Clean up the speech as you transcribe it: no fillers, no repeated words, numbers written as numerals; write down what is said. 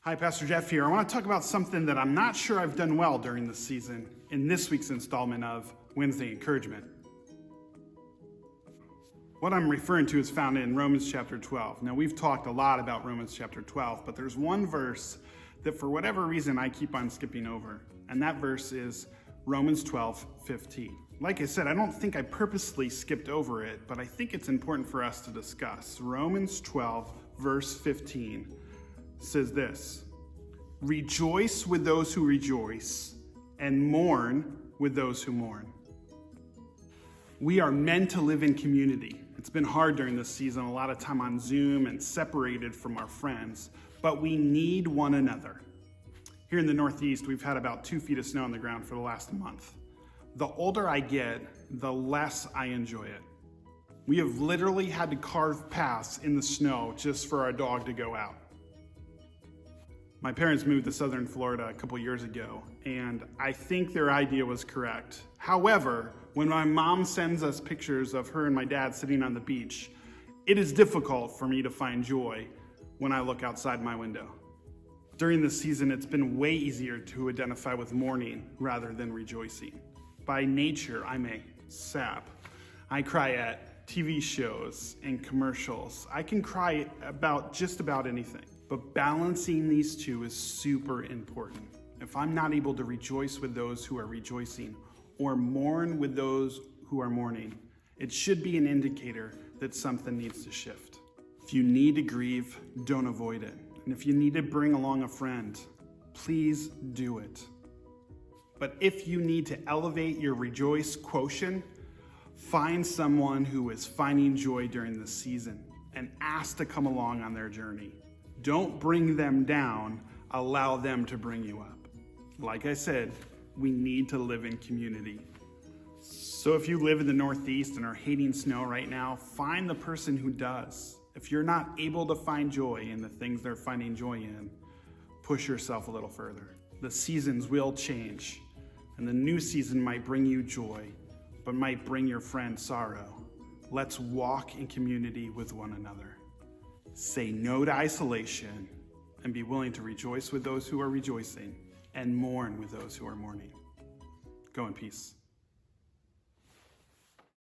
Hi, Pastor Jeff here. I want to talk about something that I'm not sure I've done well during this season in this week's installment of Wednesday Encouragement. What I'm referring to is found in Romans chapter 12. Now, we've talked a lot about Romans chapter 12, but there's one verse that for whatever reason I keep on skipping over, and that verse is Romans 12:15. Like I said, I don't think I purposely skipped over it, but I think it's important for us to discuss. Romans 12, verse 15 says this: "Rejoice with those who rejoice, and mourn with those who mourn." We are meant to live in community. It's been hard during this season, a lot of time on Zoom and separated from our friends, but we need one another. Here in the Northeast, we've had about 2 feet of snow on the ground for the last month. The older I get, the less I enjoy it. We have literally had to carve paths in the snow just for our dog to go out. My parents moved to southern Florida a couple years ago, and I think their idea was correct. However, when my mom sends us pictures of her and my dad sitting on the beach, it is difficult for me to find joy when I look outside my window. During this season, it's been way easier to identify with mourning rather than rejoicing. By nature, I'm a sap. I cry at TV shows and commercials. I can cry about just about anything. But balancing these two is super important. If I'm not able to rejoice with those who are rejoicing or mourn with those who are mourning, it should be an indicator that something needs to shift. If you need to grieve, don't avoid it. And if you need to bring along a friend, please do it. But if you need to elevate your rejoice quotient, find someone who is finding joy during this season and ask to come along on their journey. Don't bring them down, allow them to bring you up. Like I said, we need to live in community. So if you live in the Northeast and are hating snow right now, find the person who does. If you're not able to find joy in the things they're finding joy in, push yourself a little further. The seasons will change, and the new season might bring you joy, but might bring your friend sorrow. Let's walk in community with one another. Say no to isolation and be willing to rejoice with those who are rejoicing and mourn with those who are mourning. Go in peace.